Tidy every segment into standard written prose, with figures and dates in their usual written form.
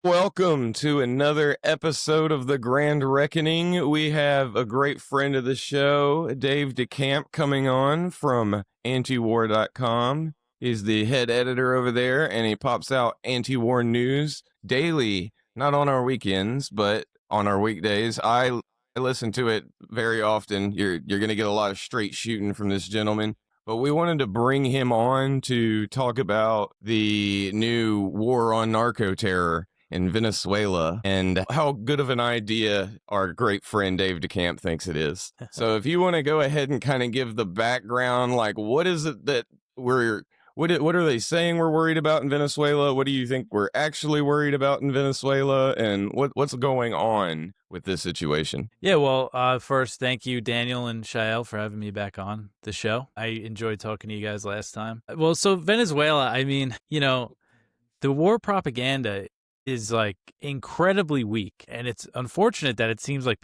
Welcome to another episode of The Grand Reckoning. We have a great friend of the show, Dave DeCamp, coming on from antiwar.com. He's the head editor over there, and he pops out anti-war news daily, not on our weekends, but on our weekdays. I listen to it very often. You're going to get a lot of straight shooting from this gentleman. But we wanted to bring him on to talk about the new war on narco-terror in Venezuela and how good of an idea our great friend Dave DeCamp thinks it is. So if you want to go ahead and kind of give the background, like what is it that what are they saying we're worried about in Venezuela? What do you think we're actually worried about in Venezuela? And what's going on with this situation? Yeah, well, first, thank you, Daniel and Shaiel, for having me back on the show. I enjoyed talking to you guys last time. Well, so Venezuela, I mean, the war propaganda is like incredibly weak, and it's unfortunate that it seems like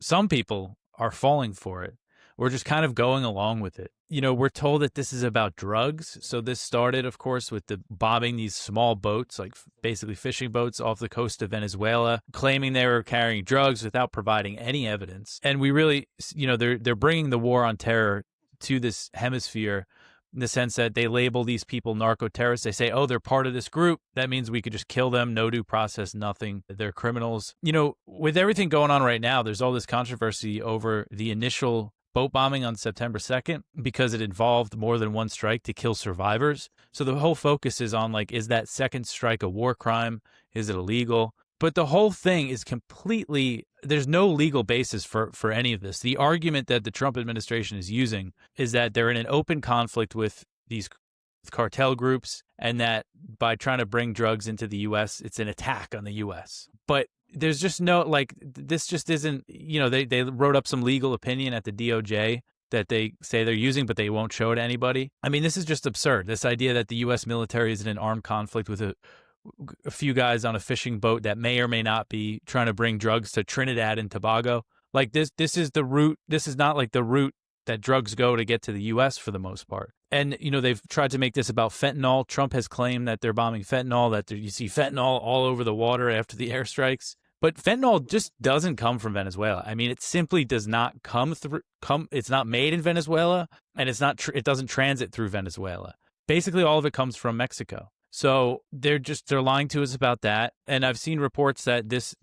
some people are falling for it. We're just kind of going along with it. We're told that this is about drugs. So this started, of course, with the bombing these small boats, like basically fishing boats off the coast of Venezuela, claiming they were carrying drugs without providing any evidence. And we really, they're bringing the war on terror to this hemisphere in the sense that they label these people narco-terrorists. They say, oh, they're part of this group. That means we could just kill them. No due process, nothing. They're criminals. With everything going on right now, there's all this controversy over the initial boat bombing on September 2nd because it involved more than one strike to kill survivors. So the whole focus is on is that second strike a war crime? Is it illegal? But the whole thing is there's no legal basis for any of this. The argument that the Trump administration is using is that they're in an open conflict with these cartel groups and that by trying to bring drugs into the U.S., it's an attack on the U.S. But there's just no, this just isn't, they wrote up some legal opinion at the DOJ that they say they're using, but they won't show it to anybody. I mean, this is just absurd. This idea that the U.S. military is in an armed conflict with a few guys on a fishing boat that may or may not be trying to bring drugs to Trinidad and Tobago. This is the route. This is not like the route that drugs go to get to the U.S. for the most part. And, they've tried to make this about fentanyl. Trump has claimed that they're bombing fentanyl, that you see fentanyl all over the water after the airstrikes. But fentanyl just doesn't come from Venezuela. I mean, it simply does not it's not made in Venezuela, and it doesn't transit through Venezuela. Basically, all of it comes from Mexico. So they're lying to us about that. And I've seen reports that this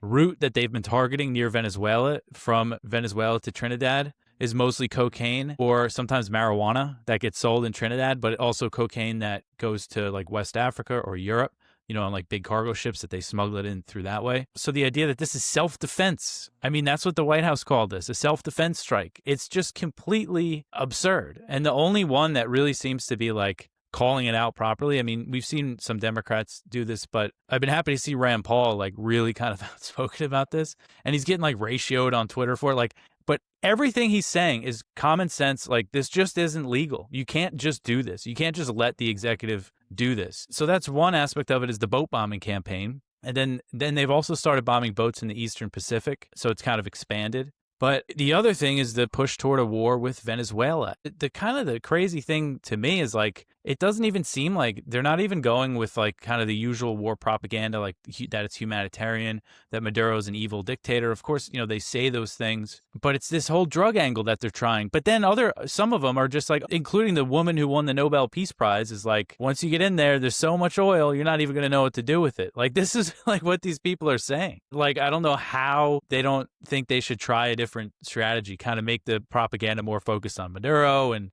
route that they've been targeting near Venezuela, from Venezuela to Trinidad, is mostly cocaine or sometimes marijuana that gets sold in Trinidad, but also cocaine that goes to West Africa or Europe, on big cargo ships that they smuggle it in through that way. So the idea that this is self-defense, I mean, that's what the White House called this, a self-defense strike. It's just completely absurd. And the only one that really seems to be calling it out properly. I mean, we've seen some Democrats do this, but I've been happy to see Rand Paul really kind of outspoken about this. And he's getting ratioed on Twitter for it. But everything he's saying is common sense. This just isn't legal. You can't just do this. You can't just let the executive do this. So that's one aspect of it, is the boat bombing campaign. And then they've also started bombing boats in the Eastern Pacific. So it's kind of expanded. But the other thing is the push toward a war with Venezuela. The crazy thing to me is it doesn't even seem like they're not even going with kind of the usual war propaganda, that it's humanitarian, that Maduro is an evil dictator. Of course, they say those things, but it's this whole drug angle that they're trying. But then some of them are just including the woman who won the Nobel Peace Prize is once you get in there's so much oil, you're not even going to know what to do with it. This is what these people are saying. I don't know how they don't think they should try a different strategy, kind of make the propaganda more focused on Maduro, and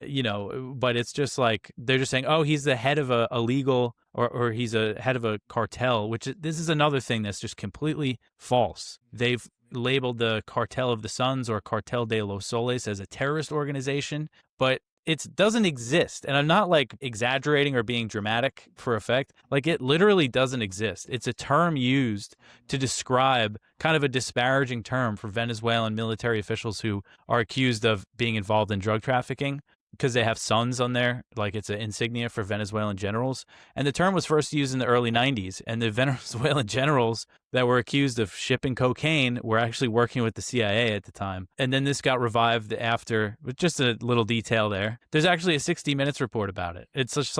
but it's just they're just saying, oh, he's the head of a illegal or he's a head of a cartel, which this is another thing that's just completely false. They've labeled the Cartel of the Suns or Cartel de los Soles as a terrorist organization, but it doesn't exist. And I'm not exaggerating or being dramatic for effect. It literally doesn't exist. It's a term used to describe kind of a disparaging term for Venezuelan military officials who are accused of being involved in drug trafficking, because they have suns on there, it's an insignia for Venezuelan generals. And the term was first used in the early 90s. And the Venezuelan generals that were accused of shipping cocaine were actually working with the CIA at the time. And then this got revived after, with just a little detail there. There's actually a 60 Minutes report about it. It's just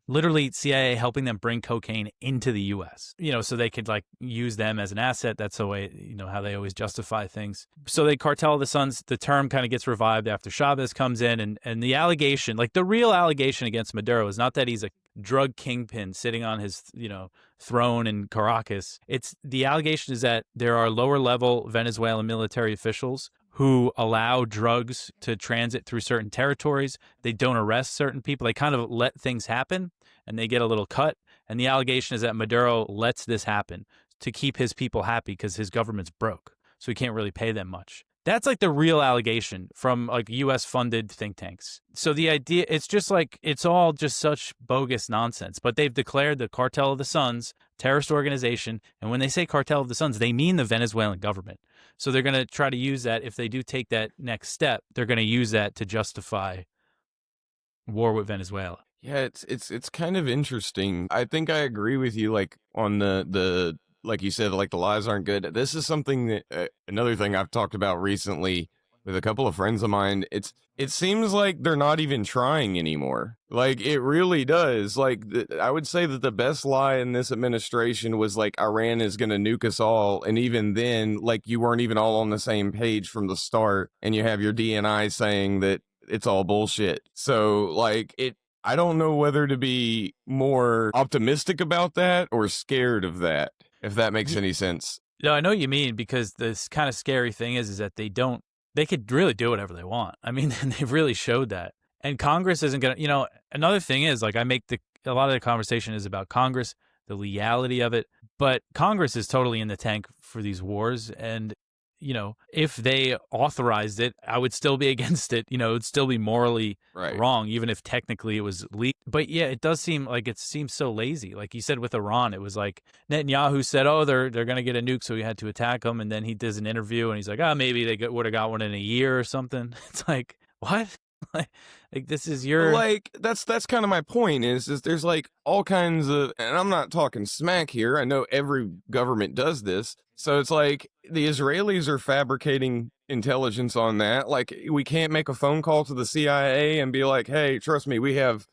literally CIA helping them bring cocaine into the U.S., so they could like use them as an asset. That's the way, how they always justify things. So they cartel of the Suns, the term kind of gets revived after Chavez comes in, and the allegation, like the real allegation against Maduro is not that he's a drug kingpin sitting on his, throne in Caracas. It's the allegation is that there are lower level Venezuelan military officials who allow drugs to transit through certain territories. They don't arrest certain people. They kind of let things happen and they get a little cut. And the allegation is that Maduro lets this happen to keep his people happy because his government's broke. So he can't really pay them much. That's like the real allegation from like US funded think tanks. So the idea, it's just like, it's all just such bogus nonsense. But they've declared the Cartel of the Suns terrorist organization. And when they say Cartel of the Suns, they mean the Venezuelan government. So they're going to try to use that. If they do take that next step, they're going to use that to justify war with Venezuela. Yeah, it's kind of interesting. I think I agree with you, like on the like you said, like the lies aren't good. This is something that another thing I've talked about recently with a couple of friends of mine. It seems like they're not even trying anymore. Like it really does. Like I would say that the best lie in this administration was like Iran is going to nuke us all, and even then, like you weren't even all on the same page from the start, and you have your DNI saying that it's all bullshit. So like I don't know whether to be more optimistic about that or scared of that, if that makes any sense. No, I know what you mean, because this kind of scary thing is that they could really do whatever they want. I mean, they've really showed that. And Congress isn't going to, another thing is like a lot of the conversation is about Congress, the legality of it, but Congress is totally in the tank for these wars. And if they authorized it, I would still be against it. It would still be morally wrong, even if technically it was legal. But yeah, it does seem like it seems so lazy. Like you said with Iran, it was like Netanyahu said, "Oh, they're going to get a nuke, so we had to attack them." And then he does an interview, and he's like, "Oh, maybe they would have got one in a year or something." It's like, what? Like this is your like that's kind of my point is there's like all kinds of, and I'm not talking smack here. I know every government does this. So it's like the Israelis are fabricating intelligence on that. Like we can't make a phone call to the CIA and be like, "Hey, trust me, we have,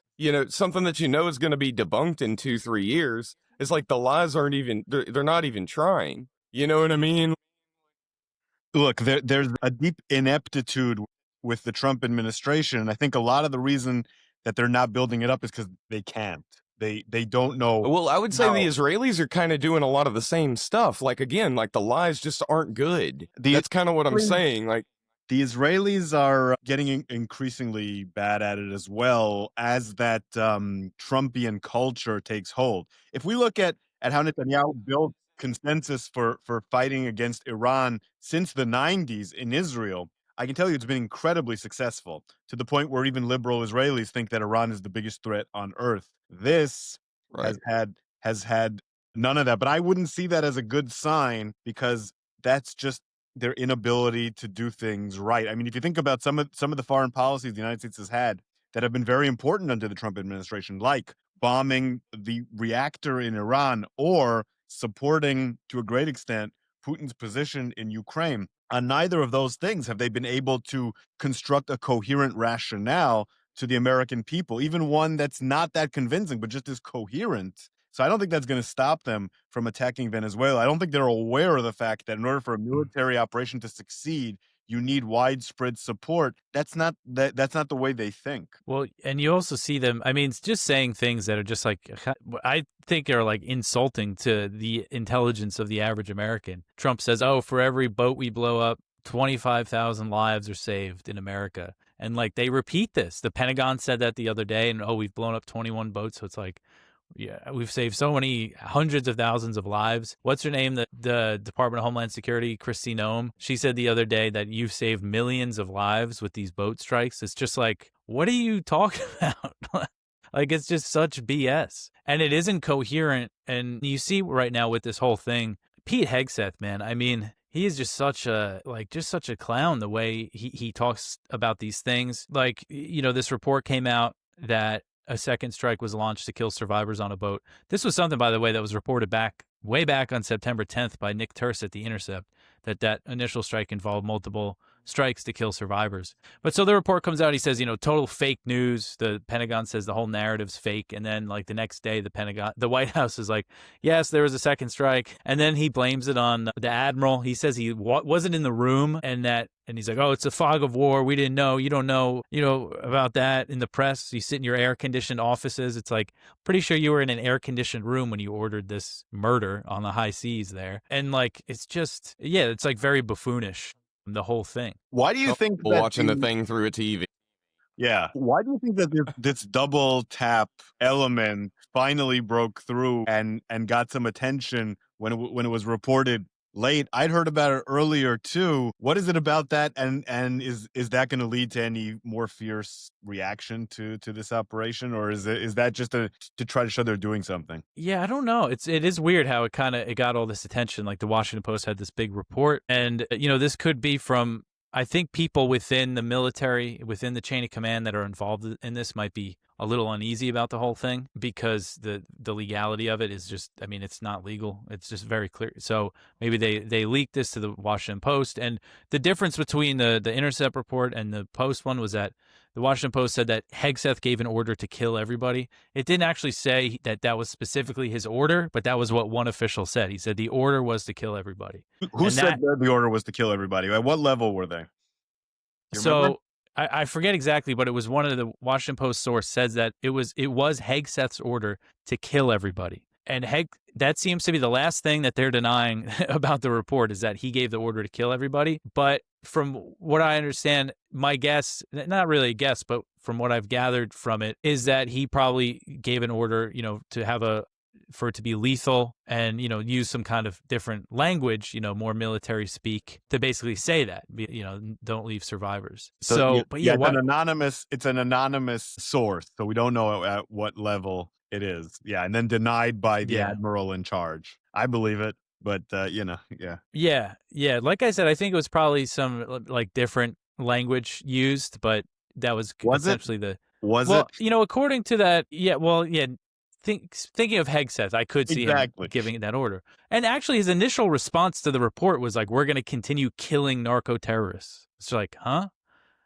something that is going to be debunked in 2-3 years." It's like the lies aren't even, they're not even trying. You know what I mean? Look, there's a deep ineptitude with the Trump administration. And I think a lot of the reason that they're not building it up is because they can't. They don't know. Well, I would say the Israelis are kind of doing a lot of the same stuff. Like, again, like the lies just aren't good. That's kind of what I'm saying. Like the Israelis are getting increasingly bad at it as well as that Trumpian culture takes hold. If we look at how Netanyahu built consensus for fighting against Iran since the 90s in Israel, I can tell you it's been incredibly successful, to the point where even liberal Israelis think that Iran is the biggest threat on earth. This has had none of that. But I wouldn't see that as a good sign, because that's just their inability to do things right. I mean, if you think about some of the foreign policies the United States has had that have been very important under the Trump administration, like bombing the reactor in Iran or supporting, to a great extent, Putin's position in Ukraine. On neither of those things have they been able to construct a coherent rationale to the American people, even one that's not that convincing, but just is coherent. So I don't think that's going to stop them from attacking Venezuela. I don't think they're aware of the fact that in order for a military operation to succeed, you need widespread support. That's not the way they think. Well, and you also see them, I mean, just saying things that are just like, I think are like insulting to the intelligence of the average American. Trump says, "Oh, for every boat we blow up, 25,000 lives are saved in America." And like they repeat this. The Pentagon said that the other day, and we've blown up 21 boats. So it's like, yeah, we've saved so many hundreds of thousands of lives. What's her name? The Department of Homeland Security, Kristi Noem. She said the other day that you've saved millions of lives with these boat strikes. It's just like, what are you talking about? Like, it's just such BS. And it isn't coherent. And you see right now with this whole thing, Pete Hegseth, man, I mean, he is just such a clown, the way he talks about these things. Like, this report came out that a second strike was launched to kill survivors on a boat. This was something, by the way, that was reported way back on September 10th by Nick Turse at The Intercept, that initial strike involved multiple strikes to kill survivors. But so the report comes out, he says, total fake news. The Pentagon says the whole narrative's fake. And then like the next day, the White House is like, yes, there was a second strike. And then he blames it on the admiral. He says he wasn't in the room and he's like, oh, it's a fog of war. We didn't know. You don't know, about that in the press. You sit in your air-conditioned offices. It's like, pretty sure you were in an air-conditioned room when you ordered this murder on the high seas there. And like, it's just, it's like very buffoonish, the whole thing. Why do you think that watching the thing through a TV? Yeah. Why do you think that this double tap element finally broke through and got some attention when it was reported late? I'd heard about it earlier too. What is it about that? And is that going to lead to any more fierce reaction to this operation, or is that just to try to show they're doing something? Yeah, I don't know. It is weird how it got all this attention. Like the Washington Post had this big report, and this could be from, I think, people within the military, within the chain of command that are involved in this might be a little uneasy about the whole thing because the legality of it is just, it's not legal. It's just very clear. So maybe they leaked this to the Washington Post. And the difference between the Intercept report and the Post one was that the Washington Post said that Hegseth gave an order to kill everybody. It didn't actually say that was specifically his order, but that was what one official said. He said the order was to kill everybody. Who said the order was to kill everybody? At what level were they? So I forget exactly, but it was one of the Washington Post source says that it was Hegseth's order to kill everybody. And that seems to be the last thing that they're denying about the report, is that he gave the order to kill everybody. But from what I understand, my guess, not really a guess, but from what I've gathered from it, is that he probably gave an order, to have for it to be lethal and, use some kind of different language, more military speak to basically say that, don't leave survivors. It's an anonymous source. So we don't know at what level it is. Yeah. And then denied by the admiral in charge. I believe it, but yeah. Yeah. Like I said, I think it was probably some like different language used, but that was essentially it? According to that. Thinking of Hegseth, I could see him giving that order. And actually, his initial response to the report was like, we're going to continue killing narco-terrorists. It's like, huh?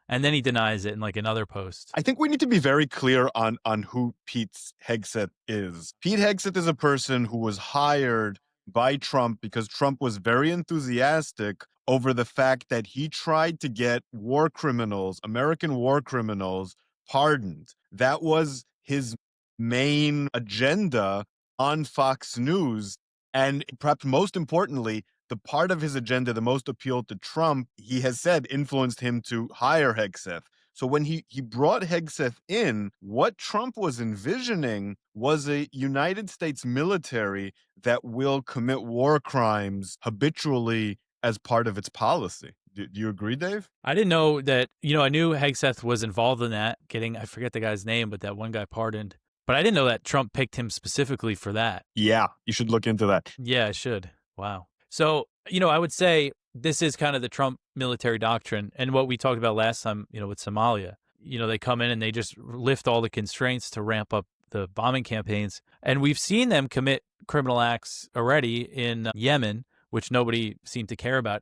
And then he denies it in like another post. I think we need to be very clear on who Pete Hegseth is. Pete Hegseth is a person who was hired by Trump because Trump was very enthusiastic over the fact that he tried to get American war criminals, pardoned. That was his main agenda on Fox News. And perhaps most importantly, the part of his agenda that most appealed to Trump, he has said, influenced him to hire Hegseth. So when he brought Hegseth in, what Trump was envisioning was a United States military that will commit war crimes habitually as part of its policy. Do you agree, Dave? I didn't know that, I knew Hegseth was involved in that, I forget the guy's name, but that one guy pardoned. But I didn't know that Trump picked him specifically for that. Yeah, you should look into that. Yeah, I should. Wow. So, I would say this is kind of the Trump military doctrine. And what we talked about last time, with Somalia, they come in and they just lift all the constraints to ramp up the bombing campaigns. And we've seen them commit criminal acts already in Yemen, which nobody seemed to care about.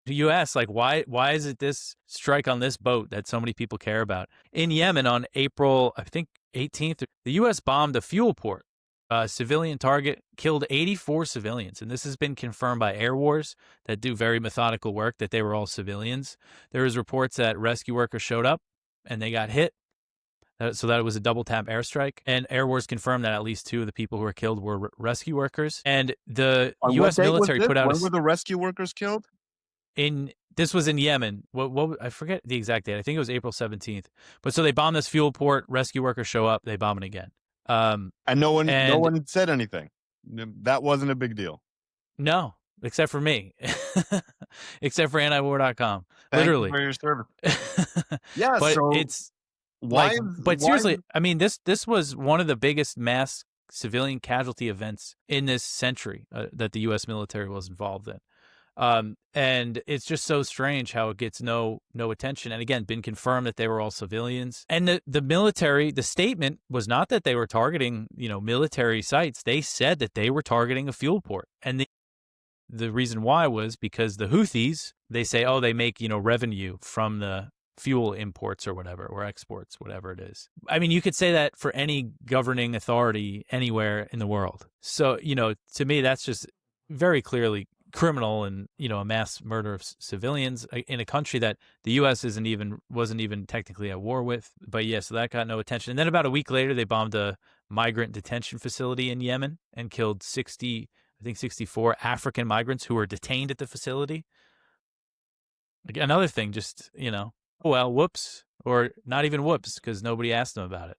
You ask, like, why is it this strike on this boat that so many people care about? In Yemen on April, I think, 18th, the U.S. bombed a fuel port. A civilian target, killed 84 civilians. And this has been confirmed by Air Wars that do very methodical work, that they were all civilians. There was reports that rescue workers showed up and they got hit. So that it was a double tap airstrike. And Air Wars confirmed that at least 2 of the people who were killed were rescue workers. And the U.S. military put out... When were the rescue workers killed? This was in Yemen. What I forget the exact date. I think it was April 17th. But so they bombed this fuel port. Rescue workers show up. They bomb it again. And no one said anything. That wasn't a big deal. No, except for me. Except for antiwar.com. Literally. Thank you for your service. Yeah, but so it's seriously, this was one of the biggest mass civilian casualty events in this century that the U.S. military was involved in. And it's just so strange how it gets no attention. And again, been confirmed that they were all civilians. And the military, the statement was not that they were targeting, military sites. They said that they were targeting a fuel port. And the reason why was because the Houthis, they say, oh, they make, revenue from the fuel imports or whatever, or exports, whatever it is. I mean, you could say that for any governing authority anywhere in the world. So, to me, that's just very clearly criminal and, a mass murder of civilians in a country that the U.S. wasn't even technically at war with. But yeah, so that got no attention. And then about a week later, they bombed a migrant detention facility in Yemen and killed 64 African migrants who were detained at the facility. Another thing, just, oh, well, whoops, or not even whoops, because nobody asked them about it.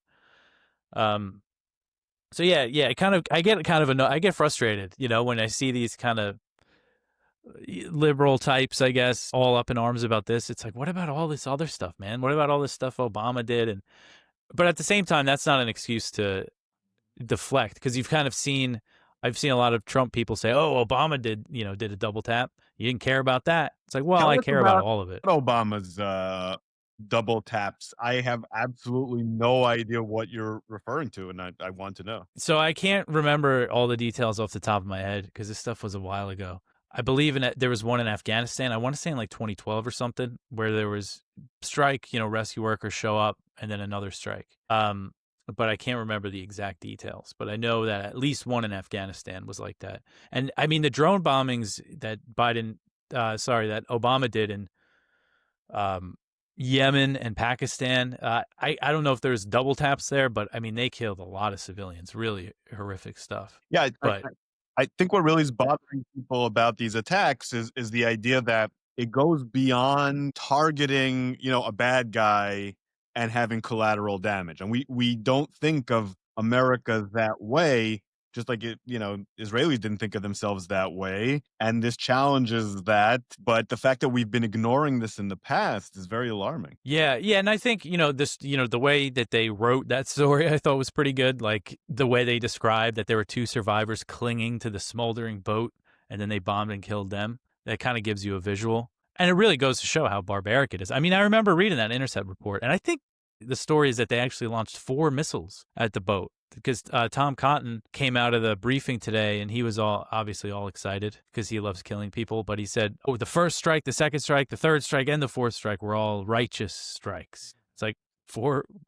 So yeah, I get frustrated, when I see these kind of liberal types, I guess, all up in arms about this. It's like, what about all this other stuff, man? What about all this stuff Obama did? But at the same time, that's not an excuse to deflect, because I've seen a lot of Trump people say, oh, Obama did a double tap. You didn't care about that. It's like, well, I care about all of it. Obama's double taps. I have absolutely no idea what you're referring to, and I want to know. So I can't remember all the details off the top of my head because this stuff was a while ago. I believe there was one in Afghanistan. I want to say in like 2012 or something, where there was strike, rescue workers show up, and then another strike. But I can't remember the exact details. But I know that at least one in Afghanistan was like that. And I mean, the drone bombings that that Obama did in Yemen and Pakistan, I don't know if there's double taps there, but I mean, they killed a lot of civilians. Really horrific stuff. Yeah, but I think what really is bothering people about these attacks is the idea that it goes beyond targeting, a bad guy and having collateral damage. And we don't think of America that way, just like Israelis didn't think of themselves that way. And this challenges that. But the fact that we've been ignoring this in the past is very alarming. Yeah. And I think, the way that they wrote that story, I thought was pretty good. Like the way they described that there were two survivors clinging to the smoldering boat and then they bombed and killed them. That kind of gives you a visual. And it really goes to show how barbaric it is. I mean, I remember reading that Intercept report, and I think the story is that they actually launched 4 missiles at the boat, because Tom Cotton came out of the briefing today and he was obviously all excited because he loves killing people. But he said, oh, the first strike, the second strike, the third strike, and the fourth strike were all righteous strikes. It's like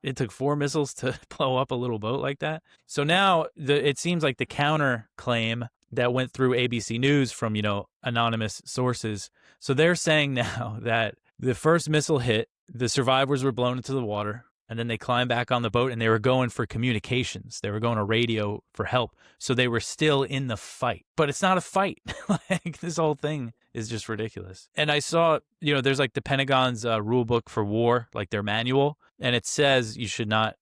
it took 4 missiles to blow up a little boat like that. So now it seems like the counter claim that went through ABC News from, anonymous sources. So they're saying now that the first missile hit, the survivors were blown into the water, and then they climbed back on the boat and they were going for communications. They were going to radio for help. So they were still in the fight. But it's not a fight. Like, this whole thing is just ridiculous. And I saw, there's like the Pentagon's rule book for war, like their manual. And it says you should not,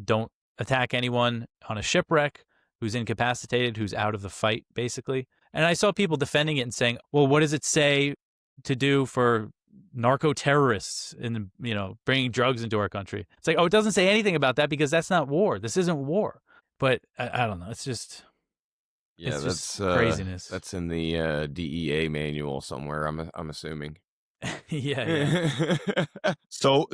don't attack anyone on a shipwreck who's incapacitated, who's out of the fight, basically. And I saw people defending it and saying, well, what does it say to do for narco-terrorists and, bringing drugs into our country? It's like, oh, it doesn't say anything about that because that's not war. This isn't war. But I don't know. It's just, that's just craziness. That's in the DEA manual somewhere, I'm assuming. Yeah. So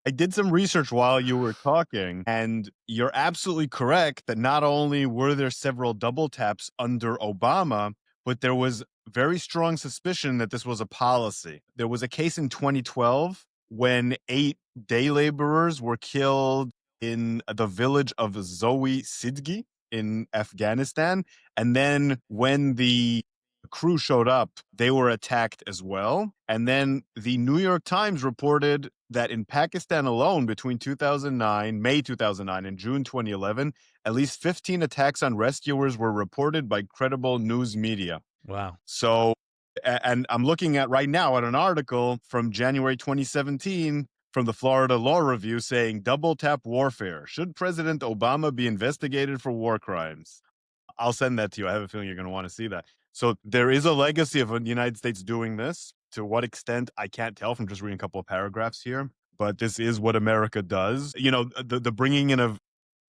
I did some research while you were talking, and you're absolutely correct that not only were there several double taps under Obama, but there was very strong suspicion that this was a policy. There was a case in 2012 when 8 day laborers were killed in the village of Zoe Sidgi in Afghanistan. And then when the crew showed up, they were attacked as well. And then the New York Times reported that in Pakistan alone, between May 2009 and June 2011, at least 15 attacks on rescuers were reported by credible news media. Wow. So, and I'm looking at right now at an article from January 2017 from the Florida Law Review saying double tap warfare. Should President Obama be investigated for war crimes? I'll send that to you. I have a feeling you're going to want to see that. So there is a legacy of the United States doing this. To what extent, I can't tell from just reading a couple of paragraphs here, but this is what America does. The bringing in of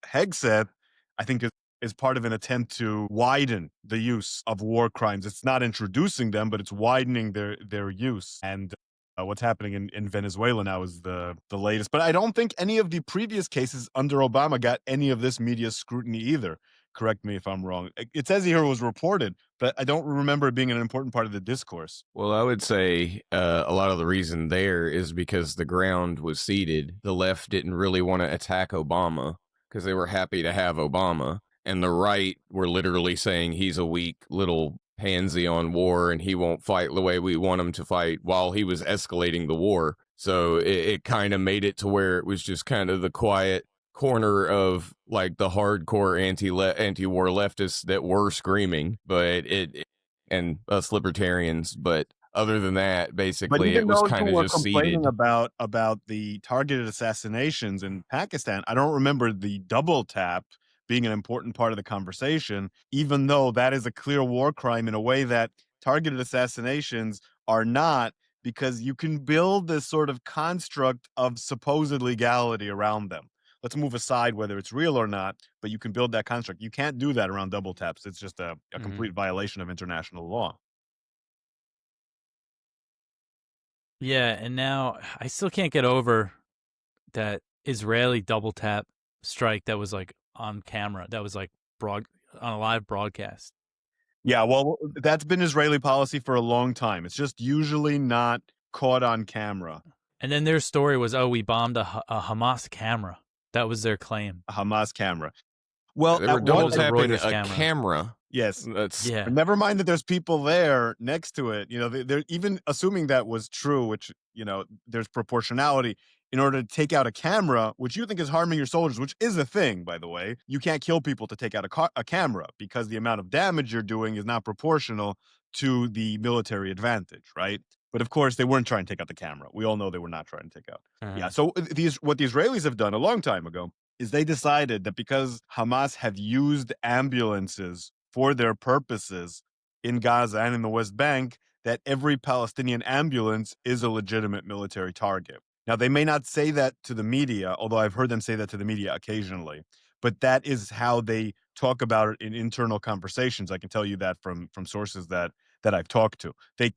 Hegseth, I think, is part of an attempt to widen the use of war crimes. It's not introducing them, but it's widening their use. And what's happening in Venezuela now is the latest. But I don't think any of the previous cases under Obama got any of this media scrutiny either. Correct me if I'm wrong. It says here it was reported, but I don't remember it being an important part of the discourse. Well, I would say a lot of the reason there is because the ground was ceded. The left didn't really want to attack Obama because they were happy to have Obama. And the right were literally saying he's a weak little pansy on war and he won't fight the way we want him to fight while he was escalating the war. So it kind of made it to where it was just kind of the quiet corner of like the hardcore anti-war leftists that were screaming, but and us libertarians. But other than that, But basically, even it was those kind who of were just complaining seeded. about the targeted assassinations in Pakistan, I don't remember the double tap being an important part of the conversation, even though that is a clear war crime in a way that targeted assassinations are not, because you can build this sort of construct of supposed legality around them. Let's move aside whether it's real or not, but you can build that construct. You can't do that around double taps. It's just a Mhm. complete violation of international law. Yeah, and now I still can't get over that Israeli double tap strike that was like on camera, that was like broad on a live broadcast. Yeah, well, that's been Israeli policy for a long time. It's just usually not caught on camera. And then their story was, oh, we bombed a Hamas camera. That was their claim. A Hamas camera. Well, They were at It double what was a tapping Reuters a camera. camera. yes. That's Yeah. Never mind that there's people there next to it. You know, they're even assuming that was true, which, you know, there's proportionality. In order to take out a camera, which you think is harming your soldiers, which is a thing, by the way, you can't kill people to take out a camera because the amount of damage you're doing is not proportional to the military advantage, right? But of course, they weren't trying to take out the camera. We all know they were not trying to take out. Yeah. So what the Israelis have done a long time ago is they decided that because Hamas have used ambulances for their purposes in Gaza and in the West Bank, that every Palestinian ambulance is a legitimate military target. Now, they may not say that to the media, although I've heard them say that to the media occasionally, but that is how they talk about it in internal conversations. I can tell you that from sources that I've talked to. They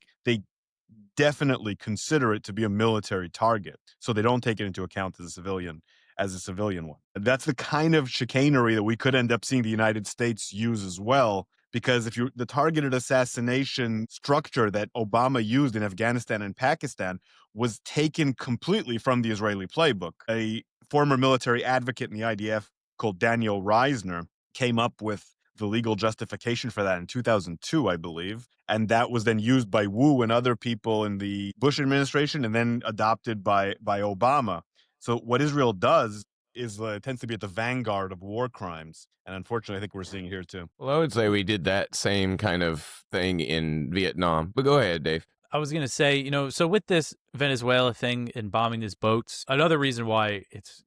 definitely consider it to be a military target, so they don't take it into account as a civilian one. And that's the kind of chicanery that we could end up seeing the United States use as well, because if you the targeted assassination structure that Obama used in Afghanistan and Pakistan was taken completely from the Israeli playbook. A former military advocate in the IDF called Daniel Reisner came up with the legal justification for that in 2002, I believe. And that was then used by Wu and other people in the Bush administration and then adopted by Obama. So what Israel does is tends to be at the vanguard of war crimes. And unfortunately, I think we're seeing here too. well, I would say we did that same kind of thing in Vietnam. But go ahead, Dave. I was going to say, so with this Venezuela thing and bombing these boats, another reason why it's,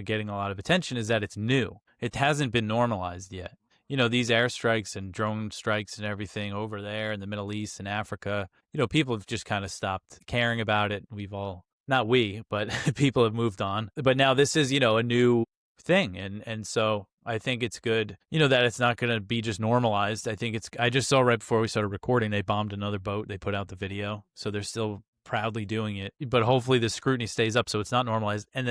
getting a lot of attention is that it's new. It hasn't been normalized yet. These airstrikes and drone strikes and everything over there in the Middle East and Africa, people have just kind of stopped caring about it. We've all, not we, but people have moved on. But now this is, a new thing. And so I think it's good, that it's not going to be just normalized. I just saw right before we started recording, they bombed another boat. They put out the video. So they're still proudly doing it. But hopefully the scrutiny stays up so it's not normalized. And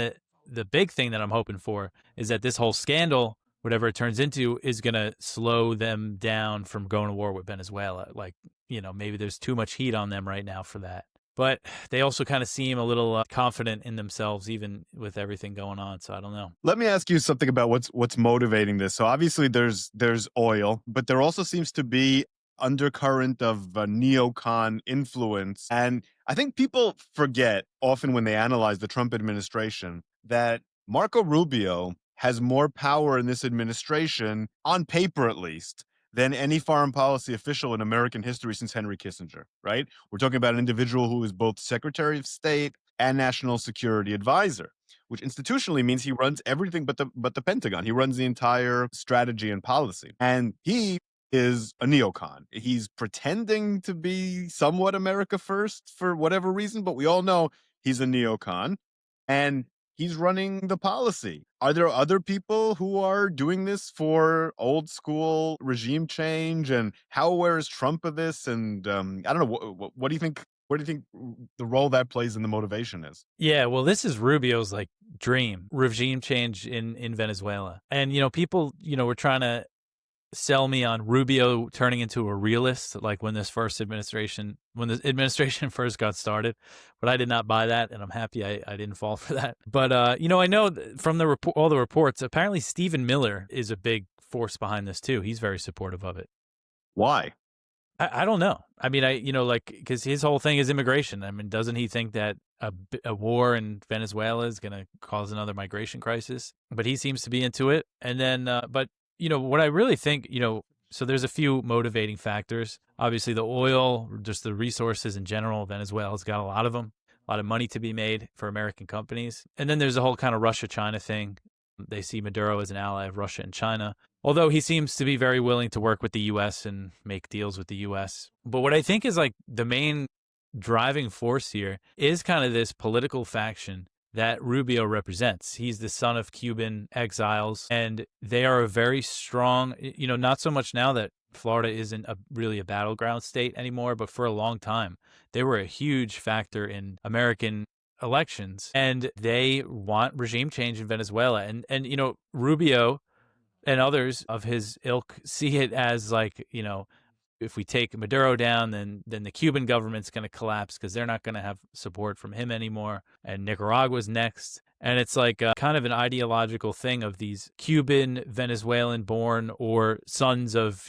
the big thing that I'm hoping for is that this whole scandal, whatever it turns into, is going to slow them down from going to war with Venezuela. Like, maybe there's too much heat on them right now for that. But they also kind of seem a little confident in themselves, even with everything going on. So I don't know. Let me ask you something about what's motivating this. So obviously there's oil, but there also seems to be undercurrent of neocon influence. And I think people forget often when they analyze the Trump administration that Marco Rubio has more power in this administration, on paper at least, than any foreign policy official in American history since Henry Kissinger, right? We're talking about an individual who is both Secretary of State and National Security Advisor, which institutionally means he runs everything but the Pentagon. He runs the entire strategy and policy. And he is a neocon. He's pretending to be somewhat America first for whatever reason, but we all know he's a neocon. And he's running the policy. Are there other people who are doing this for old school regime change? And how aware is Trump of this? And I don't know, what do you think What do you think the role that plays in the motivation is? Yeah, well, this is Rubio's like dream regime change in Venezuela. And, people, were trying to sell me on Rubio turning into a realist, like when the administration first got started, but I did not buy that, and I'm happy I didn't fall for that. But I know from all the reports, apparently Stephen Miller is a big force behind this too. He's very supportive of it. Why? I don't know. I mean, because his whole thing is immigration. I mean, doesn't he think that a war in Venezuela is going to cause another migration crisis? But he seems to be into it. And then, but what I really think, so there's a few motivating factors. Obviously, the oil, just the resources in general. Venezuela's got a lot of them, a lot of money to be made for American companies. And then there's the whole kind of Russia-China thing. They see Maduro as an ally of Russia and China, although he seems to be very willing to work with the U.S. and make deals with the U.S. But what I think is like the main driving force here is kind of this political faction that Rubio represents. He's the son of Cuban exiles, and they are a very strong, not so much now that Florida isn't really a battleground state anymore, but for a long time, they were a huge factor in American elections, and they want regime change in Venezuela. And Rubio and others of his ilk see it as like, if we take Maduro down, then the Cuban government's going to collapse because they're not going to have support from him anymore. And Nicaragua's next. And it's like kind of an ideological thing of these Cuban, Venezuelan-born or sons of,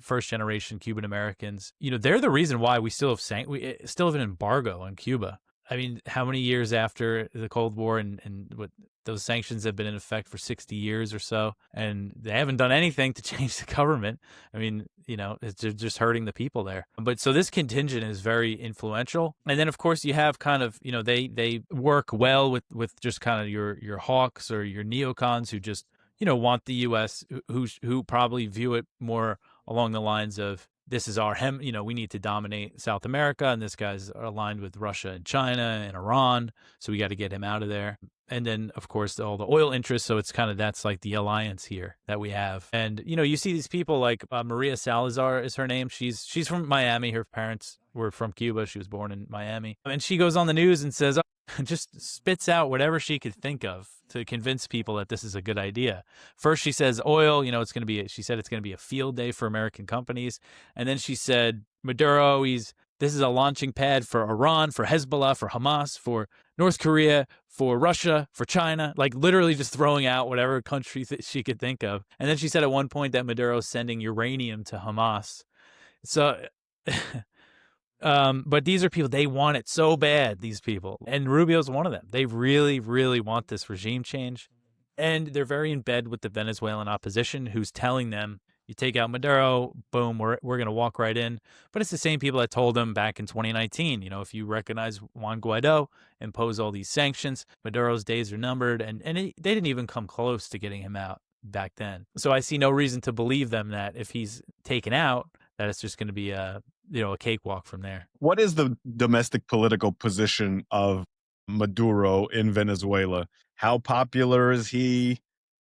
first-generation Cuban Americans. They're the reason why we still have an embargo on Cuba. I mean, how many years after the Cold War and what those sanctions have been in effect for 60 years or so, and they haven't done anything to change the government. I mean, it's just hurting the people there. But so this contingent is very influential. And then, of course, you have kind of, they work well with just kind of your hawks or your neocons who just, want the U.S., who probably view it more along the lines of, this is our we need to dominate South America, and this guy's aligned with Russia and China and Iran, so we got to get him out of there. And then, of course, all the oil interests, so it's kind of, that's like the alliance here that we have. And, you see these people like Maria Salazar is her name. She's from Miami. Her parents were from Cuba. She was born in Miami. And she goes on the news and says, just spits out whatever she could think of to convince people that this is a good idea. First, she says oil, she said it's going to be a field day for American companies. And then she said, Maduro, this is a launching pad for Iran, for Hezbollah, for Hamas, for North Korea, for Russia, for China, like literally just throwing out whatever country she could think of. And then she said at one point that Maduro's sending uranium to Hamas. So, but these are people, they want it so bad, these people. And Rubio's one of them. They really, really want this regime change. And they're very in bed with the Venezuelan opposition, who's telling them, you take out Maduro, boom, we're going to walk right in. But it's the same people that told them back in 2019, if you recognize Juan Guaido, impose all these sanctions, Maduro's days are numbered. And they didn't even come close to getting him out back then. So I see no reason to believe them that if he's taken out, that it's just going to be a cakewalk from there. What is the domestic political position of Maduro in Venezuela? How popular is he?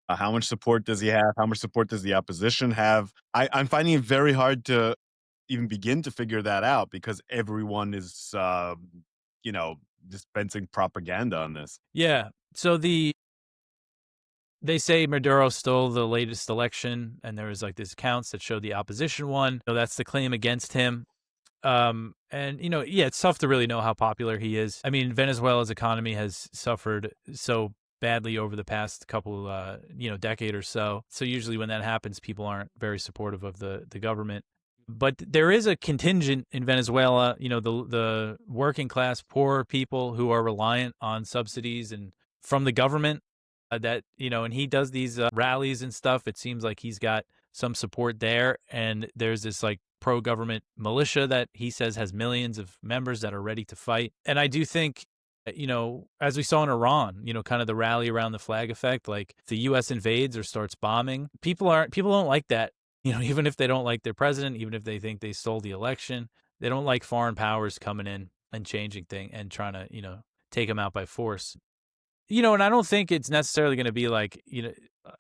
How much support does he have? How much support does the opposition have? I'm finding it very hard to even begin to figure that out because everyone is, dispensing propaganda on this. Yeah. So they say Maduro stole the latest election, and there was like these counts that showed the opposition won. So that's the claim against him. And it's tough to really know how popular he is. I mean, Venezuela's economy has suffered so badly over the past couple, decade or so. So usually when that happens, people aren't very supportive of the government. But there is a contingent in Venezuela, the working class, poor people who are reliant on subsidies and from the government that, and he does these rallies and stuff. It seems like he's got some support there. And there's this like pro-government militia that he says has millions of members that are ready to fight. And I do think, as we saw in Iran, kind of the rally around the flag effect, like if the U.S. invades or starts bombing, people don't like that. Even if they don't like their president, even if they think they stole the election, they don't like foreign powers coming in and changing things and trying to, take them out by force. And I don't think it's necessarily going to be like,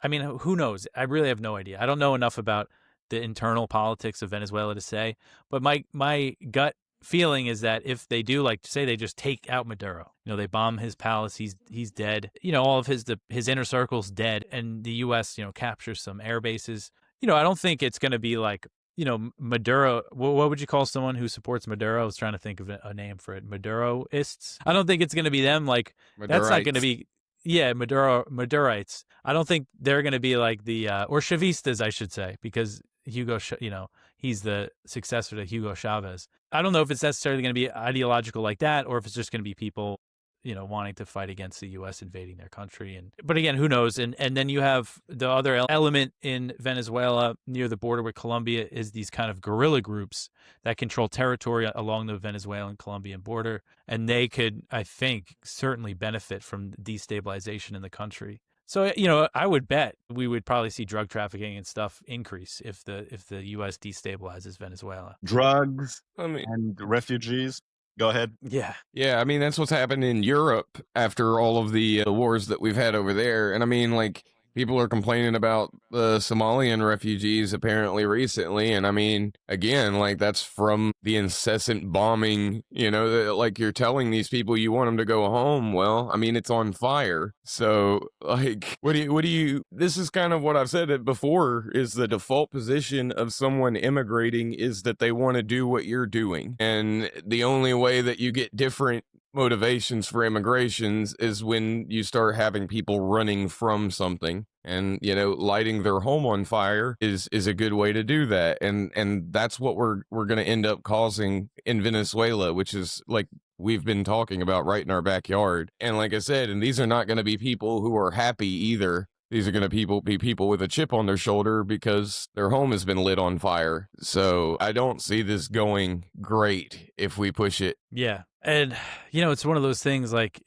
I mean, who knows? I really have no idea. I don't know enough about the internal politics of Venezuela to say, but my gut feeling is that if they do, like, say they just take out Maduro, they bomb his palace, he's dead, all of his inner circle's dead, and the U.S. captures some air bases. I don't think it's going to be like, Maduro. What would you call someone who supports Maduro? I was trying to think of a name for it. Maduroists. I don't think it's going to be them. Like, that's not going to be. Yeah, Madurites. I don't think they're going to be like the or Chavistas, I should say, because Hugo, he's the successor to Hugo Chavez. I don't know if it's necessarily going to be ideological like that, or if it's just going to be people, wanting to fight against the U.S. invading their country. But again, who knows? And then you have the other element in Venezuela near the border with Colombia is these kind of guerrilla groups that control territory along the Venezuelan-Colombian border. And they could, I think, certainly benefit from destabilization in the country. So, I would bet we would probably see drug trafficking and stuff increase if the U.S. destabilizes Venezuela. Drugs and refugees. Go ahead. Yeah. Yeah, I mean, that's what's happened in Europe after all of the wars that we've had over there. And I mean, like, people are complaining about the Somalian refugees apparently recently. And I mean, again, like, that's from the incessant bombing, like, you're telling these people you want them to go home. Well, I mean, it's on fire. So, like, what do you, this is kind of what I've said it before, is the default position of someone immigrating is that they want to do what you're doing. And the only way that you get different motivations for immigrations is when you start having people running from something, and lighting their home on fire is a good way to do that, and that's what we're going to end up causing in Venezuela, which is, like we've been talking about, right in our backyard. And like I said, and these are not going to be people who are happy either. These are going to be people with a chip on their shoulder because their home has been lit on fire. So I don't see this going great if we push it. Yeah. And, it's one of those things, like,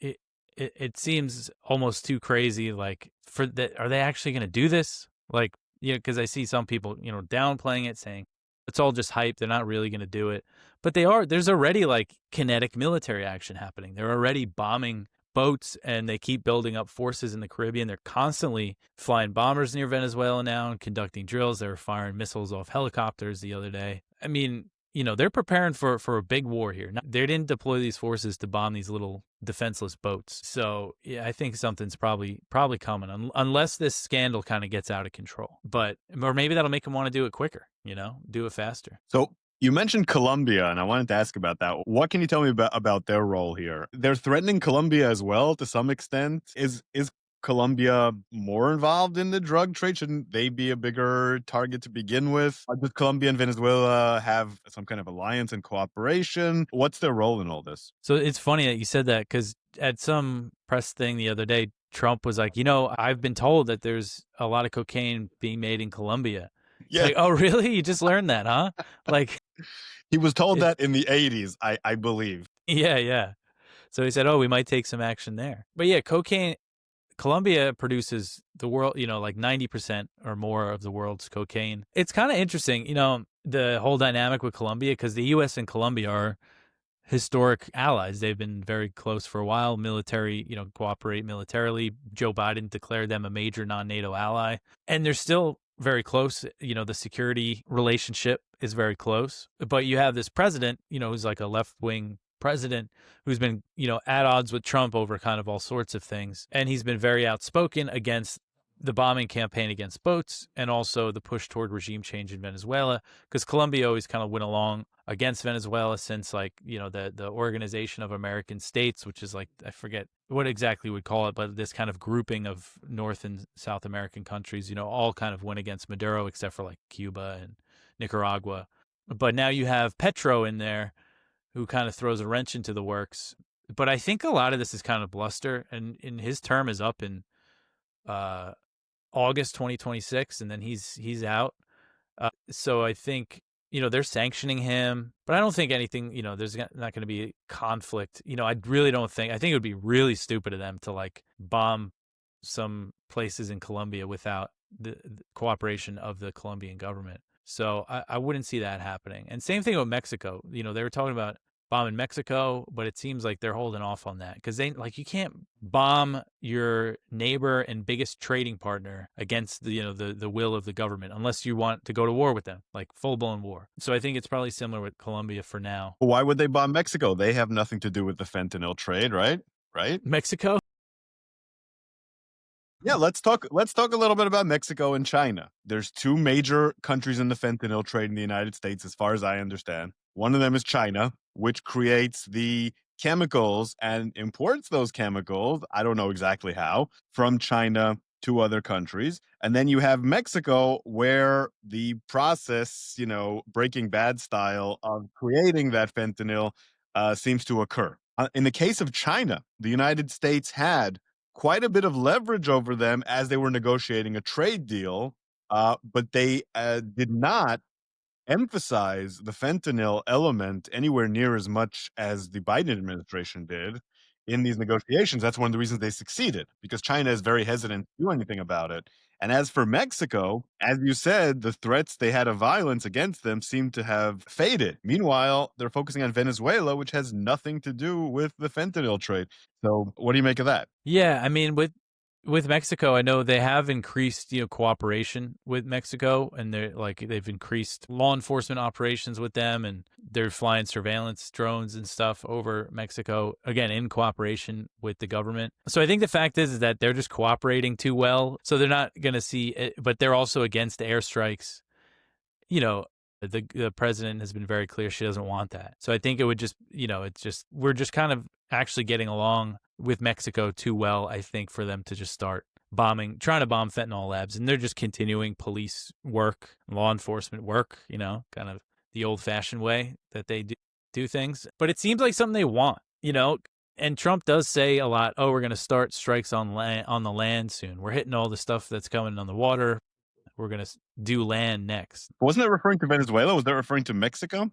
it seems almost too crazy. Like, for that, are they actually going to do this? Like, because I see some people, downplaying it, saying it's all just hype. They're not really going to do it. But they are. There's already, like, kinetic military action happening. They're already bombing boats, and they keep building up forces in the Caribbean. They're constantly flying bombers near Venezuela now and conducting drills. They were firing missiles off helicopters the other day. I mean, they're preparing for a big war here. They didn't deploy these forces to bomb these little defenseless boats. So yeah, I think something's probably coming, unless this scandal kind of gets out of control. Or maybe that'll make them want to do it quicker, do it faster. So you mentioned Colombia, and I wanted to ask about that. What can you tell me about their role here? They're threatening Colombia as well to some extent. Is Colombia more involved in the drug trade? Shouldn't they be a bigger target to begin with? Does Colombia and Venezuela have some kind of alliance and cooperation? What's their role in all this? So it's funny that you said that, because at some press thing the other day, Trump was like, I've been told that there's a lot of cocaine being made in Colombia. Yeah. Like, oh, really? You just learned that, huh? Like, he was told that in the 80s, I believe. Yeah. So he said, oh, we might take some action there. But yeah, cocaine. Colombia produces the world, like 90% or more of the world's cocaine. It's kind of interesting, the whole dynamic with Colombia, because the U.S. and Colombia are historic allies. They've been very close for a while. Military, cooperate militarily. Joe Biden declared them a major non-NATO ally. And they're still very close. The security relationship is very close. But you have this president, who's like a left-wing president who's been, at odds with Trump over kind of all sorts of things. And he's been very outspoken against the bombing campaign against boats, and also the push toward regime change in Venezuela, because Colombia always kind of went along against Venezuela since, like, the Organization of American States, which is, like, I forget what exactly we would call it, but this kind of grouping of North and South American countries, all kind of went against Maduro, except for, like, Cuba and Nicaragua. But now you have Petro in there, who kind of throws a wrench into the works. But I think a lot of this is kind of bluster, and his term is up in August 2026, and then he's out. So I think, they're sanctioning him, but I don't think anything, there's not going to be conflict. I really don't think, I think it would be really stupid of them to, like, bomb some places in Colombia without the cooperation of the Colombian government. So I wouldn't see that happening. And same thing with Mexico. They were talking about bombing Mexico, but it seems like they're holding off on that because you can't bomb your neighbor and biggest trading partner against the will of the government unless you want to go to war with them, like full-blown war. So I think it's probably similar with Colombia for now. Why would they bomb Mexico? They have nothing to do with the fentanyl trade, right? Mexico? Yeah, let's talk a little bit about Mexico and China. There's two major countries in the fentanyl trade in the United States, as far as I understand. One of them is China, which creates the chemicals and imports those chemicals, I don't know exactly how, from China to other countries. And then you have Mexico, where the process, Breaking Bad style of creating that fentanyl seems to occur. In the case of China, the United States had quite a bit of leverage over them as they were negotiating a trade deal, but they did not emphasize the fentanyl element anywhere near as much as the Biden administration did in these negotiations. That's one of the reasons they succeeded, because China is very hesitant to do anything about it. And as for Mexico, as you said, the threats they had of violence against them seem to have faded. Meanwhile, they're focusing on Venezuela, which has nothing to do with the fentanyl trade. So what do you make of that? Yeah, I mean, with Mexico, I know they have increased, cooperation with Mexico, and they've increased law enforcement operations with them, and they're flying surveillance drones and stuff over Mexico, again, in cooperation with the government. So I think the fact is that they're just cooperating too well. So they're not going to see it, but they're also against airstrikes. The president has been very clear she doesn't want that. So I think it would just, we're just kind of actually getting along with Mexico too well, I think, for them to just start trying to bomb fentanyl labs. And they're just continuing police work, law enforcement work, kind of the old fashioned way that they do things. But it seems like something they want, and Trump does say a lot, we're going to start strikes on the land soon. We're hitting all the stuff that's coming on the water. We're going to do land next. Wasn't that referring to Venezuela? Was that referring to Mexico?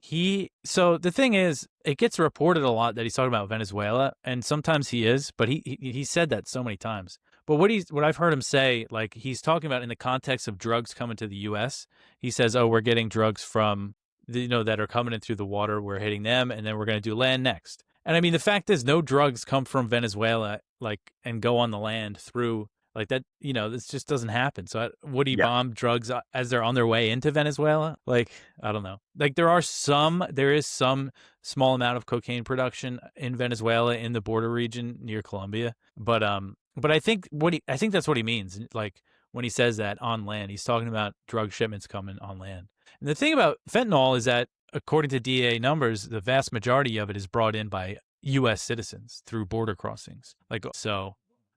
So the thing is, it gets reported a lot that he's talking about Venezuela, and sometimes he is, but he said that so many times. But what I've heard him say, like he's talking about in the context of drugs coming to the U.S., he says, we're getting drugs from, that are coming in through the water, we're hitting them, and then we're going to do land next. And I mean, the fact is, no drugs come from Venezuela, and go on the land through like that, this just doesn't happen. So would he bomb drugs as they're on their way into Venezuela? Like, I don't know. Like there is some small amount of cocaine production in Venezuela in the border region near Colombia. But I think that's what he means. Like when he says that on land, he's talking about drug shipments coming on land. And the thing about fentanyl is that according to DEA numbers, the vast majority of it is brought in by U.S. citizens through border crossings. So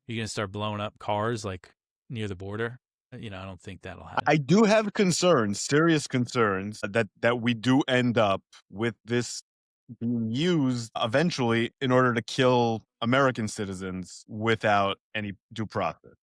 you're going to start blowing up cars near the border. I don't think that'll happen. I do have concerns, serious concerns, that we do end up with this being used eventually in order to kill American citizens without any due process.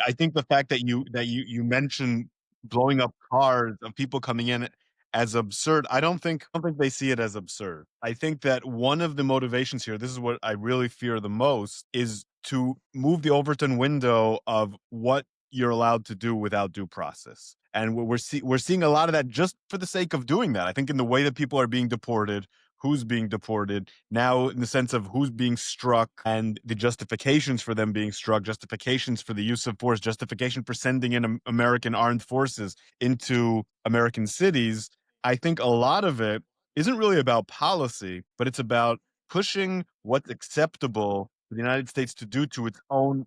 I think the fact that you mentioned blowing up cars of people coming in as absurd, I don't think they see it as absurd. I think that one of the motivations here, this is what I really fear the most, is to move the Overton window of what you're allowed to do without due process. And we're seeing a lot of that just for the sake of doing that. I think in the way that people are being deported, who's being deported, now in the sense of who's being struck and the justifications for them being struck, justifications for the use of force, justification for sending in American armed forces into American cities. I think a lot of it isn't really about policy, but it's about pushing what's acceptable for the United States to do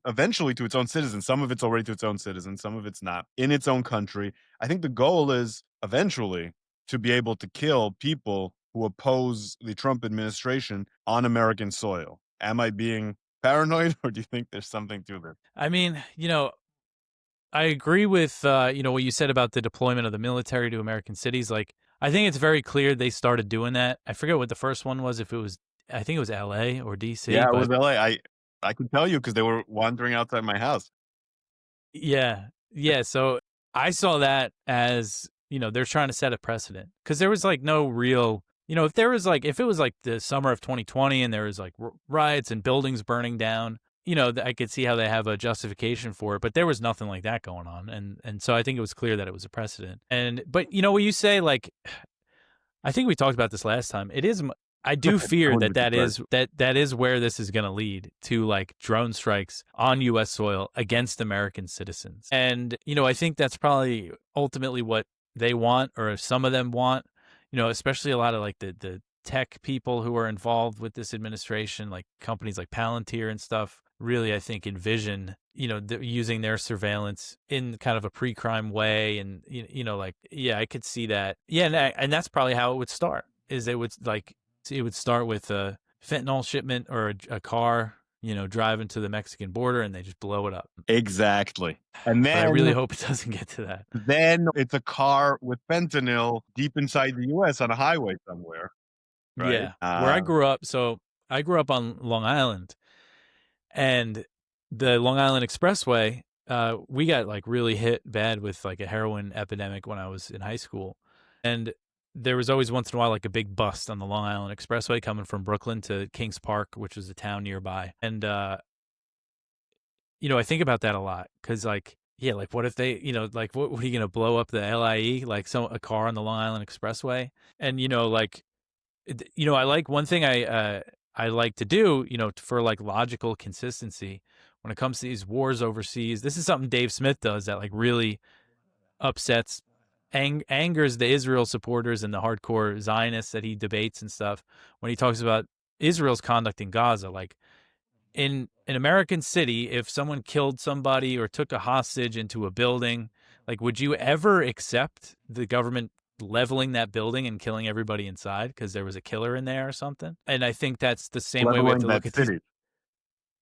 eventually to its own citizens. Some of it's already to its own citizens, some of it's not, in its own country. I think the goal is eventually to be able to kill people who oppose the Trump administration on American soil. Am I being paranoid, or do you think there's something to this? I mean, I agree with, what you said about the deployment of the military to American cities. Like, I think it's very clear they started doing that. I forget what the first one was, I think it was LA or DC. Yeah, it was LA. I can tell you because they were wandering outside my house. Yeah. Yeah. So I saw that as, they're trying to set a precedent because there was no real, if it was the summer of 2020 and there was riots and buildings burning down, I could see how they have a justification for it, but there was nothing like that going on. And so I think it was clear that it was a precedent. But what you say, I think we talked about this last time. It is. I do fear that 100%. that is where this is going to lead to, like, drone strikes on U.S. soil against American citizens. And, you know, I think that's probably ultimately what they want, or some of them want, you know, especially a lot of like the tech people who are involved with this administration, like companies like Palantir and stuff, really, I think, envision, you know, using their surveillance in kind of a pre-crime way. And, you know, like, yeah, I could see that. Yeah. And that's probably how it would start, is it would start with a fentanyl shipment or a car, you know, driving to the Mexican border, and they just blow it up. Exactly. And But I then, really hope it doesn't get to that. then it's a car with fentanyl deep inside the U.S. on a highway somewhere. Right. Yeah. Where I grew up, so I grew up on Long Island, and the Long Island Expressway, we got like really hit bad with like a heroin epidemic when I was in high school. And there was always once in a while like a big bust on the Long Island Expressway coming from Brooklyn to Kings Park, which was a town nearby. And, you know, I think about that a lot, because, like, yeah, like, what if they, you know, like, what are you going to blow up the LIE, like a car on the Long Island Expressway? And, you know, like, you know, I like one thing I like to do, you know, for like logical consistency when it comes to these wars overseas. This is something Dave Smith does that like really upsets, angers the Israel supporters and the hardcore Zionists that he debates and stuff, when he talks about Israel's conduct in Gaza. Like, in an American city, if someone killed somebody or took a hostage into a building, like, would you ever accept the government leveling that building and killing everybody inside because there was a killer in there or something? And I think that's the same way we have to look at these.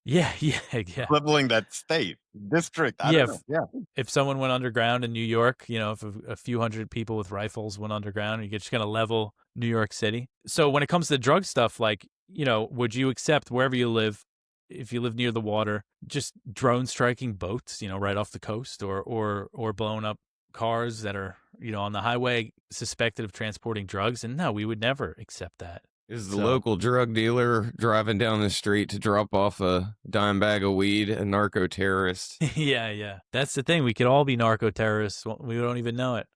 Yeah, yeah. Leveling that state, district. I don't know. Yeah. If someone went underground in New York, you know, if a few hundred people with rifles went underground, you're just going to level New York City. So when it comes to drug stuff, like, you know, would you accept wherever you live, if you live near the water, just drone striking boats, you know, right off the coast, or blowing up cars that are, you know, on the highway suspected of transporting drugs? And no, we would never accept that. Is the local drug dealer driving down the street to drop off a dime bag of weed a narco-terrorist? Yeah. That's the thing. We could all be narco-terrorists. We don't even know it.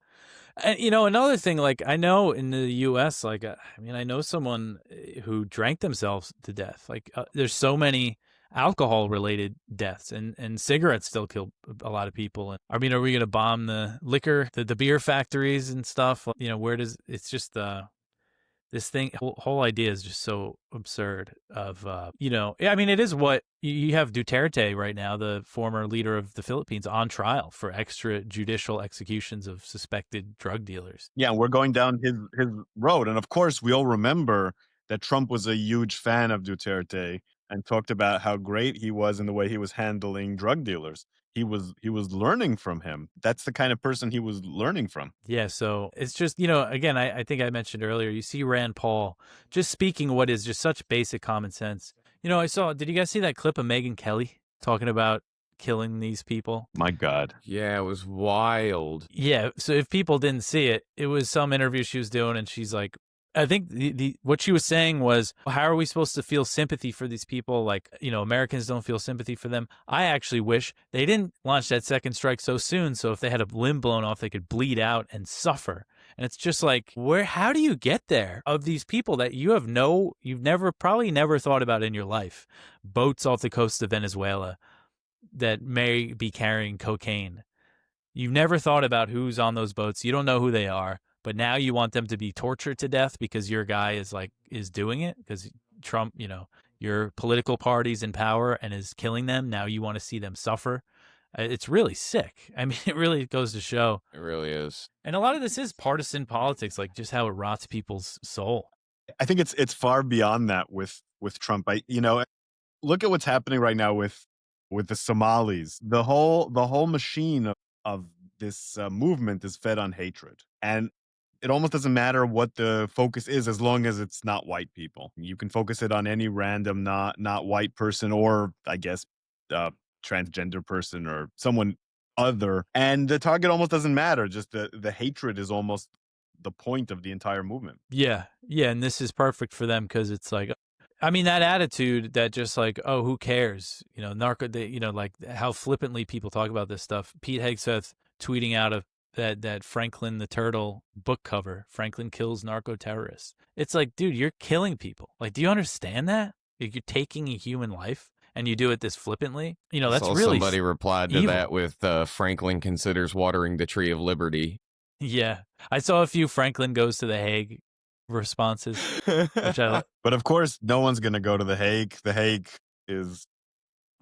And, you know, another thing, like, I know in the U.S., like, I mean, I know someone who drank themselves to death. Like, there's so many alcohol-related deaths, and cigarettes still kill a lot of people. And I mean, are we going to bomb the liquor, the beer factories and stuff? You know, it's just this thing, whole idea is just so absurd of, you know, I mean, it is what you have. Duterte right now, the former leader of the Philippines, on trial for extrajudicial executions of suspected drug dealers. Yeah, we're going down his road. And of course, we all remember that Trump was a huge fan of Duterte and talked about how great he was in the way he was handling drug dealers. He was learning from him. That's the kind of person he was learning from. Yeah, so it's just, you know, again, I think I mentioned earlier, you see Rand Paul just speaking what is just such basic common sense. You know, did you guys see that clip of Megyn Kelly talking about killing these people? My God. Yeah, it was wild. Yeah, so if people didn't see it, it was some interview she was doing, and she's like, I think what she was saying was, how are we supposed to feel sympathy for these people? Like, you know, Americans don't feel sympathy for them. I actually wish they didn't launch that second strike so soon, so if they had a limb blown off, they could bleed out and suffer. And it's just like, how do you get there of these people that you've probably never thought about in your life? Boats off the coast of Venezuela that may be carrying cocaine. You've never thought about who's on those boats. You don't know who they are. But now you want them to be tortured to death because your guy is doing it, because Trump, you know, your political party's in power and is killing them. Now you want to see them suffer. It's really sick. I mean, it really goes to show. It really is. And a lot of this is partisan politics, like just how it rots people's soul. I think it's far beyond that with Trump. You know, look at what's happening right now with the Somalis. The whole machine of this movement is fed on hatred. And it almost doesn't matter what the focus is, as long as it's not white people. You can focus it on any random not white person, or I guess transgender person or someone other, and the target almost doesn't matter. Just the hatred is almost the point of the entire movement. Yeah, and this is perfect for them, because it's like, I mean, that attitude that just like, oh, who cares? You know, you know, like how flippantly people talk about this stuff. Pete Hegseth tweeting out that Franklin the Turtle book cover, Franklin kills narco-terrorists. It's like, dude, you're killing people. Like, do you understand that? Like, you're taking a human life and you do it this flippantly. You know, I that's saw really somebody replied to evil. that with Franklin considers watering the tree of liberty. Yeah. I saw a few Franklin goes to The Hague responses, which I But of course, no one's going to go to The Hague. The Hague is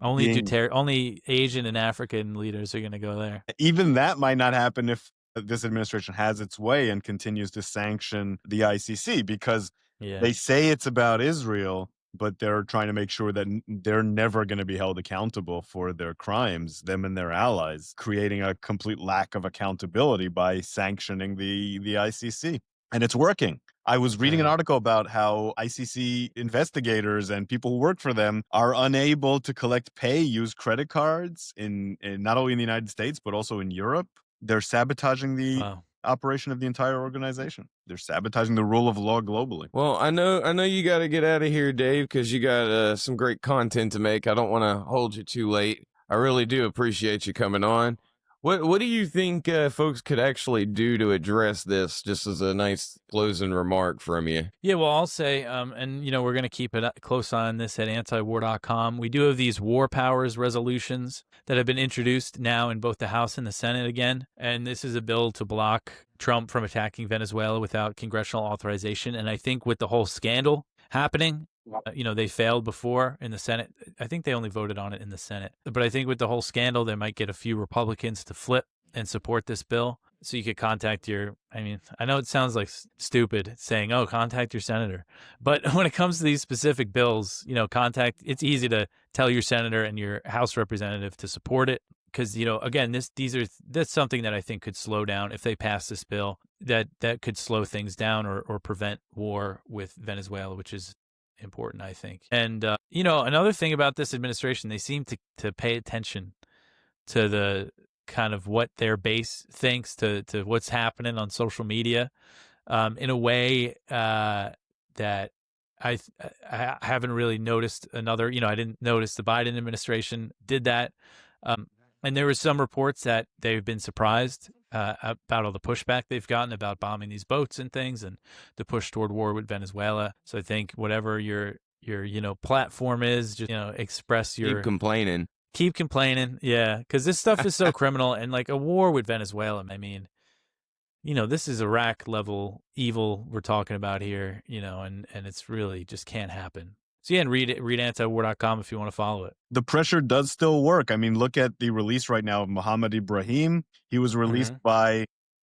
only Asian and African leaders are going to go there. even that might not happen if this administration has its way and continues to sanction the ICC, because they say it's about Israel, but they're trying to make sure that they're never going to be held accountable for their crimes, them and their allies, creating a complete lack of accountability by sanctioning the ICC. And it's working. I was reading an article about how ICC investigators and people who work for them are unable to collect pay, use credit cards in not only in the United States, but also in Europe. They're sabotaging the operation of the entire organization. They're sabotaging the rule of law globally. Well, I know you got to get out of here, Dave, because you got some great content to make. I don't want to hold you too late. I really do appreciate you coming on. What do you think folks could actually do to address this, just as a nice closing remark from you? Yeah, well, I'll say, and, you know, we're going to keep it close on this at antiwar.com. We do have these war powers resolutions that have been introduced now in both the House and the Senate again. And this is a bill to block Trump from attacking Venezuela without congressional authorization. And I think with the whole scandal happening, you know, they failed before in the Senate. I think they only voted on it in the Senate. But I think with the whole scandal, they might get a few Republicans to flip and support this bill. So you could contact I mean, I know it sounds like stupid saying, oh, contact your senator. But when it comes to these specific bills, you know, it's easy to tell your senator and your House representative to support it. Because, you know, again, that's something that I think could slow down if they pass this bill, that could slow things down or prevent war with Venezuela, which is important, I think. And, you know, another thing about this administration, they seem to pay attention to the kind of what their base thinks, to what's happening on social media, in a way that I haven't really noticed another, you know, I didn't notice the Biden administration did that. And there were some reports that they've been surprised about all the pushback they've gotten about bombing these boats and things, and the push toward war with Venezuela. So I think whatever your you know, platform is, just, you know, express your keep complaining, yeah, because this stuff is so criminal. And like a war with Venezuela, I mean, you know, this is Iraq level evil we're talking about here, you know, and it's really just can't happen. So yeah, and read antiwar.com if you want to follow it. The pressure does still work. I mean, look at the release right now of Mohammed Ibrahim. He was released by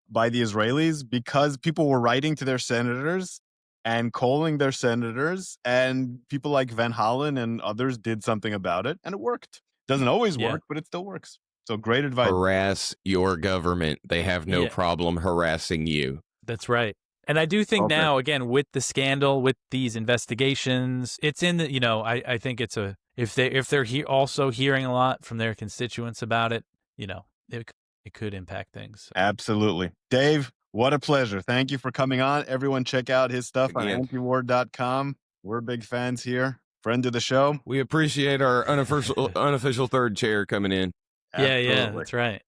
the Israelis because people were writing to their senators and calling their senators, and people like Van Hollen and others did something about it, and it worked. Doesn't always work, but it still works. So great advice. Harass your government. They have no problem harassing you. That's right. And I do think now, again, with the scandal, with these investigations, it's in the, you know, I think it's if they're also hearing a lot from their constituents about it, you know, it could impact things. Absolutely. Dave, what a pleasure. Thank you for coming on. Everyone check out his stuff on antiwar.com. We're big fans here. Friend of the show. We appreciate our unofficial third chair coming in. Yeah, that's right.